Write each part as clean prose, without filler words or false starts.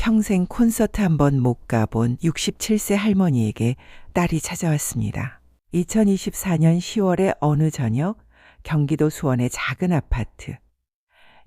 평생 콘서트 한 번 못 가본 67세 할머니에게 딸이 찾아왔습니다. 2024년 10월의 어느 저녁 경기도 수원의 작은 아파트.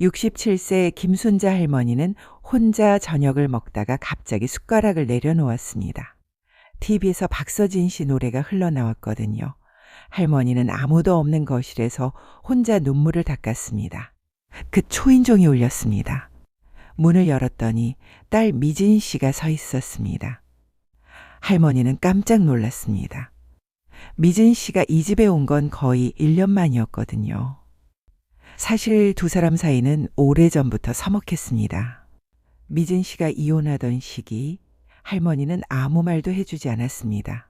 67세 김순자 할머니는 혼자 저녁을 먹다가 갑자기 숟가락을 내려놓았습니다. TV에서 박서진 씨 노래가 흘러나왔거든요. 할머니는 아무도 없는 거실에서 혼자 눈물을 닦았습니다. 그 초인종이 울렸습니다. 문을 열었더니 딸 미진 씨가 서 있었습니다. 할머니는 깜짝 놀랐습니다. 미진 씨가 이 집에 온 건 거의 1년 만이었거든요. 사실 두 사람 사이는 오래전부터 서먹했습니다. 미진 씨가 이혼하던 시기 할머니는 아무 말도 해주지 않았습니다.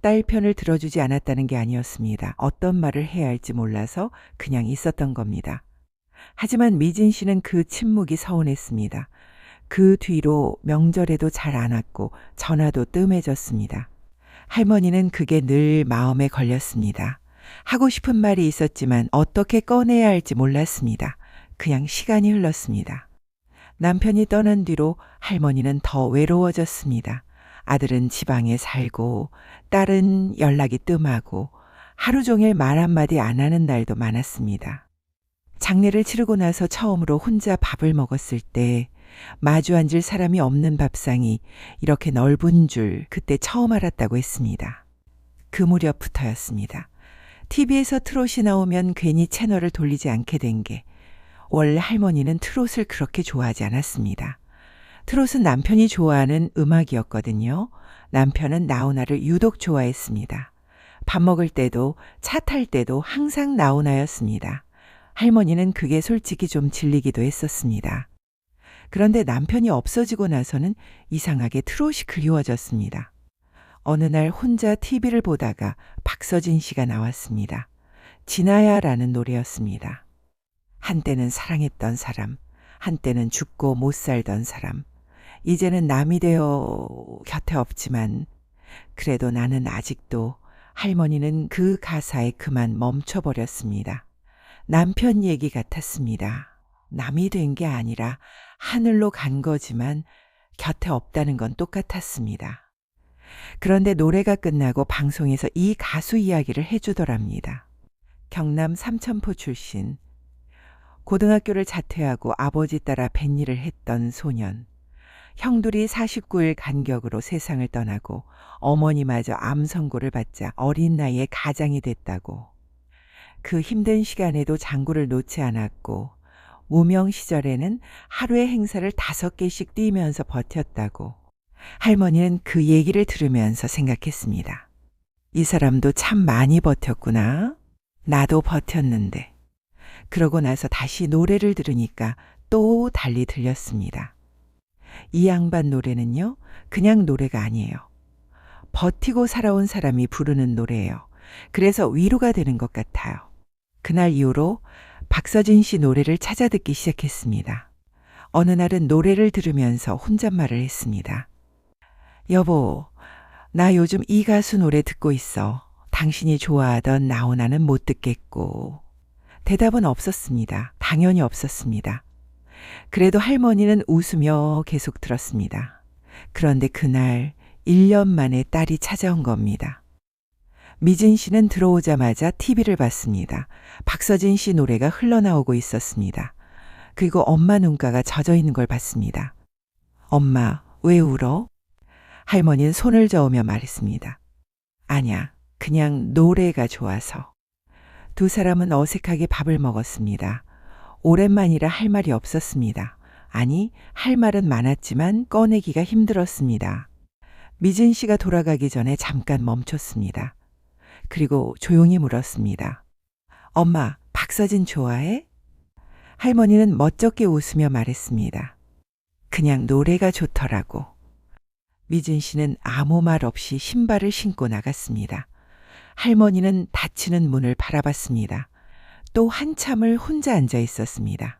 딸 편을 들어주지 않았다는 게 아니었습니다. 어떤 말을 해야 할지 몰라서 그냥 있었던 겁니다. 하지만 미진 씨는 그 침묵이 서운했습니다. 그 뒤로 명절에도 잘 안 왔고 전화도 뜸해졌습니다. 할머니는 그게 늘 마음에 걸렸습니다. 하고 싶은 말이 있었지만 어떻게 꺼내야 할지 몰랐습니다. 그냥 시간이 흘렀습니다. 남편이 떠난 뒤로 할머니는 더 외로워졌습니다. 아들은 지방에 살고 딸은 연락이 뜸하고 하루 종일 말 한마디 안 하는 날도 많았습니다. 장례를 치르고 나서 처음으로 혼자 밥을 먹었을 때 마주 앉을 사람이 없는 밥상이 이렇게 넓은 줄 그때 처음 알았다고 했습니다. 그 무렵부터였습니다. TV에서 트롯이 나오면 괜히 채널을 돌리지 않게 된 게 원래 할머니는 트롯을 그렇게 좋아하지 않았습니다. 트롯은 남편이 좋아하는 음악이었거든요. 남편은 나훈아를 유독 좋아했습니다. 밥 먹을 때도 차 탈 때도 항상 나훈아였습니다. 할머니는 그게 솔직히 좀 질리기도 했었습니다. 그런데 남편이 없어지고 나서는 이상하게 트롯이 그리워졌습니다. 어느 날 혼자 TV를 보다가 박서진 씨가 나왔습니다. 지나야라는 노래였습니다. 한때는 사랑했던 사람, 한때는 죽고 못 살던 사람, 이제는 남이 되어 곁에 없지만 그래도 나는 아직도 할머니는 그 가사에 그만 멈춰버렸습니다. 남편 얘기 같았습니다. 남이 된 게 아니라 하늘로 간 거지만 곁에 없다는 건 똑같았습니다. 그런데 노래가 끝나고 방송에서 이 가수 이야기를 해주더랍니다. 경남 삼천포 출신, 고등학교를 자퇴하고 아버지 따라 뱃일을 했던 소년, 형들이 49일 간격으로 세상을 떠나고 어머니마저 암 선고를 받자 어린 나이에 가장이 됐다고. 그 힘든 시간에도 장구를 놓지 않았고 무명 시절에는 하루에 행사를 5개씩 뛰면서 버텼다고. 할머니는 그 얘기를 들으면서 생각했습니다. 이 사람도 참 많이 버텼구나. 나도 버텼는데. 그러고 나서 다시 노래를 들으니까 또 달리 들렸습니다. 이 양반 노래는요, 그냥 노래가 아니에요. 버티고 살아온 사람이 부르는 노래예요. 그래서 위로가 되는 것 같아요. 그날 이후로 박서진 씨 노래를 찾아 듣기 시작했습니다. 어느 날은 노래를 들으면서 혼잣말을 했습니다. 여보, 나 요즘 이 가수 노래 듣고 있어. 당신이 좋아하던 나훈아는 못 듣겠고. 대답은 없었습니다. 당연히 없었습니다. 그래도 할머니는 웃으며 계속 들었습니다. 그런데 그날 1년 만에 딸이 찾아온 겁니다. 미진 씨는 들어오자마자 TV를 봤습니다. 박서진 씨 노래가 흘러나오고 있었습니다. 그리고 엄마 눈가가 젖어 있는 걸 봤습니다. 엄마, 왜 울어? 할머니는 손을 저으며 말했습니다. 아니야, 그냥 노래가 좋아서. 두 사람은 어색하게 밥을 먹었습니다. 오랜만이라 할 말이 없었습니다. 아니, 할 말은 많았지만 꺼내기가 힘들었습니다. 미진 씨가 돌아가기 전에 잠깐 멈췄습니다. 그리고 조용히 물었습니다. 엄마, 박서진 좋아해? 할머니는 멋쩍게 웃으며 말했습니다. 그냥 노래가 좋더라고. 미진 씨는 아무 말 없이 신발을 신고 나갔습니다. 할머니는 닫히는 문을 바라봤습니다. 또 한참을 혼자 앉아 있었습니다.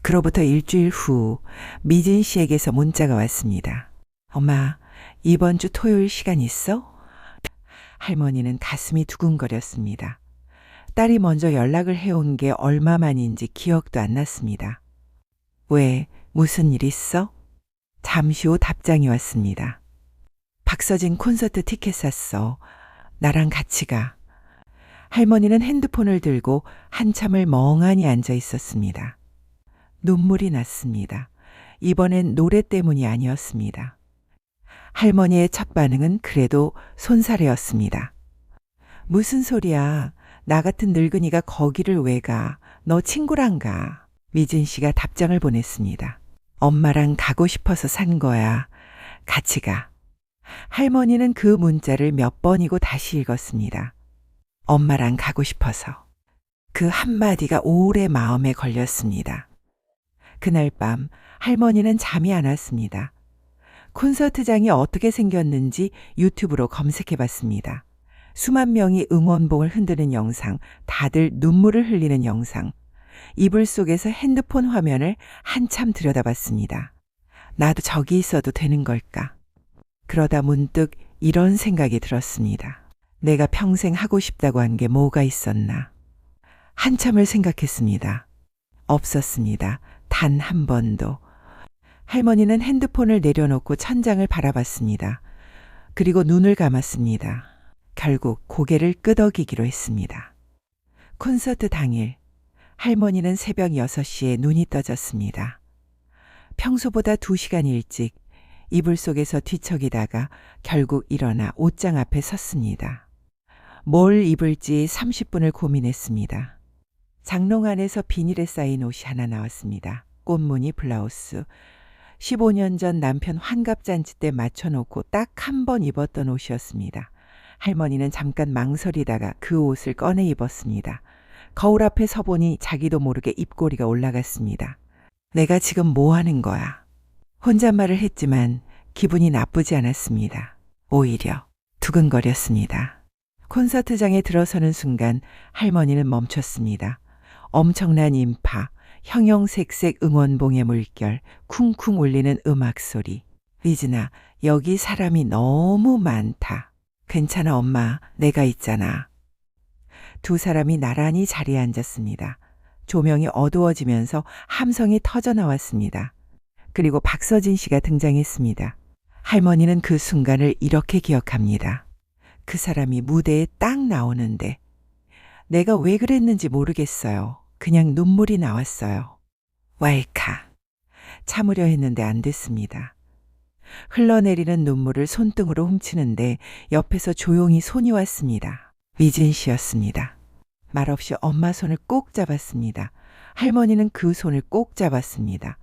그로부터 일주일 후 미진 씨에게서 문자가 왔습니다. 엄마, 이번 주 토요일 시간 있어? 할머니는 가슴이 두근거렸습니다. 딸이 먼저 연락을 해온 게 얼마 만인지 기억도 안 났습니다. 왜, 무슨 일 있어? 잠시 후 답장이 왔습니다. 박서진 콘서트 티켓 샀어. 나랑 같이 가. 할머니는 핸드폰을 들고 한참을 멍하니 앉아 있었습니다. 눈물이 났습니다. 이번엔 노래 때문이 아니었습니다. 할머니의 첫 반응은 그래도 손사래였습니다. 무슨 소리야. 나 같은 늙은이가 거기를 왜 가. 너 친구랑 가. 미진 씨가 답장을 보냈습니다. 엄마랑 가고 싶어서 산 거야. 같이 가. 할머니는 그 문자를 몇 번이고 다시 읽었습니다. 엄마랑 가고 싶어서. 그 한마디가 오래 마음에 걸렸습니다. 그날 밤 할머니는 잠이 안 왔습니다. 콘서트장이 어떻게 생겼는지 유튜브로 검색해 봤습니다. 수만 명이 응원봉을 흔드는 영상, 다들 눈물을 흘리는 영상. 이불 속에서 핸드폰 화면을 한참 들여다봤습니다. 나도 저기 있어도 되는 걸까? 그러다 문득 이런 생각이 들었습니다. 내가 평생 하고 싶다고 한 게 뭐가 있었나? 한참을 생각했습니다. 없었습니다. 단 한 번도. 할머니는 핸드폰을 내려놓고 천장을 바라봤습니다. 그리고 눈을 감았습니다. 결국 고개를 끄덕이기로 했습니다. 콘서트 당일, 할머니는 새벽 6시에 눈이 떠졌습니다. 평소보다 2시간 일찍 이불 속에서 뒤척이다가 결국 일어나 옷장 앞에 섰습니다. 뭘 입을지 30분을 고민했습니다. 장롱 안에서 비닐에 쌓인 옷이 하나 나왔습니다. 꽃무늬 블라우스. 15년 전 남편 환갑잔치 때 맞춰놓고 딱 한 번 입었던 옷이었습니다. 할머니는 잠깐 망설이다가 그 옷을 꺼내 입었습니다. 거울 앞에 서보니 자기도 모르게 입꼬리가 올라갔습니다. 내가 지금 뭐 하는 거야? 혼잣말을 했지만 기분이 나쁘지 않았습니다. 오히려 두근거렸습니다. 콘서트장에 들어서는 순간 할머니는 멈췄습니다. 엄청난 인파, 형형색색 응원봉의 물결, 쿵쿵 울리는 음악 소리. 미진아, 여기 사람이 너무 많다. 괜찮아 엄마, 내가 있잖아. 두 사람이 나란히 자리에 앉았습니다. 조명이 어두워지면서 함성이 터져 나왔습니다. 그리고 박서진 씨가 등장했습니다. 할머니는 그 순간을 이렇게 기억합니다. 그 사람이 무대에 딱 나오는데 내가 왜 그랬는지 모르겠어요. 그냥 눈물이 나왔어요. 왈카. 참으려 했는데 안 됐습니다. 흘러내리는 눈물을 손등으로 훔치는데 옆에서 조용히 손이 왔습니다. 미진 씨였습니다. 말없이 엄마 손을 꼭 잡았습니다. 할머니는 그 손을 꼭 잡았습니다.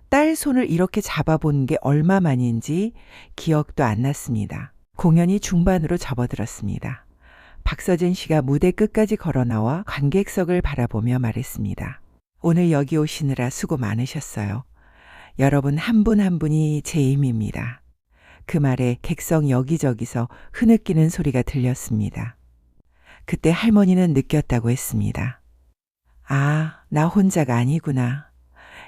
딸 손을 이렇게 잡아본 게 얼마만인지 기억도 안 났습니다. 공연이 중반으로 접어들었습니다. 박서진 씨가 무대 끝까지 걸어 나와 관객석을 바라보며 말했습니다. 오늘 여기 오시느라 수고 많으셨어요. 여러분 한 분 한 분이 제 힘입니다. 그 말에 객석 여기저기서 흐느끼는 소리가 들렸습니다. 그때 할머니는 느꼈다고 했습니다. 아, 나 혼자가 아니구나.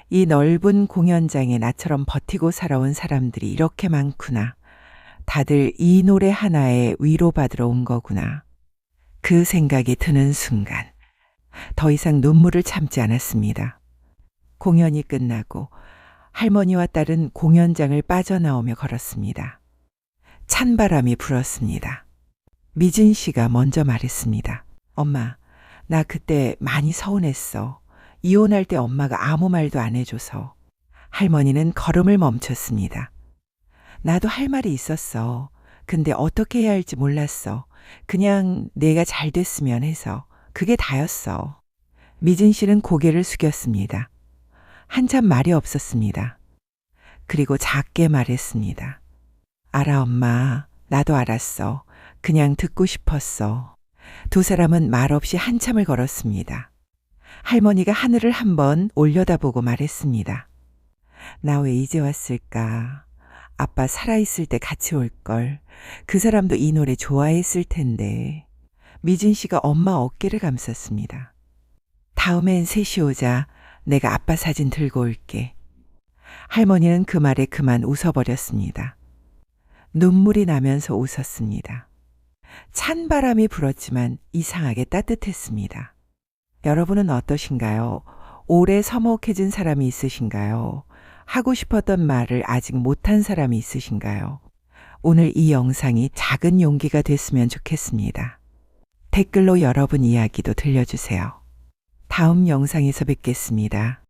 이 넓은 공연장에 나처럼 버티고 살아온 사람들이 이렇게 많구나. 다들 이 노래 하나에 위로받으러 온 거구나. 그 생각이 드는 순간 더 이상 눈물을 참지 않았습니다. 공연이 끝나고 할머니와 딸은 공연장을 빠져나오며 걸었습니다. 찬바람이 불었습니다. 미진 씨가 먼저 말했습니다. 엄마, 나 그때 많이 서운했어. 이혼할 때 엄마가 아무 말도 안 해줘서. 할머니는 걸음을 멈췄습니다. 나도 할 말이 있었어. 근데 어떻게 해야 할지 몰랐어. 그냥 내가 잘 됐으면 해서. 그게 다였어. 미진 씨는 고개를 숙였습니다. 한참 말이 없었습니다. 그리고 작게 말했습니다. 알아 엄마. 나도 알았어. 그냥 듣고 싶었어. 두 사람은 말없이 한참을 걸었습니다. 할머니가 하늘을 한번 올려다보고 말했습니다. 나 왜 이제 왔을까? 아빠 살아있을 때 같이 올걸. 그 사람도 이 노래 좋아했을 텐데. 미진 씨가 엄마 어깨를 감쌌습니다. 다음엔 셋이 오자. 내가 아빠 사진 들고 올게. 할머니는 그 말에 그만 웃어버렸습니다. 눈물이 나면서 웃었습니다. 찬 바람이 불었지만 이상하게 따뜻했습니다. 여러분은 어떠신가요? 오래 서먹해진 사람이 있으신가요? 하고 싶었던 말을 아직 못한 사람이 있으신가요? 오늘 이 영상이 작은 용기가 됐으면 좋겠습니다. 댓글로 여러분 이야기도 들려주세요. 다음 영상에서 뵙겠습니다.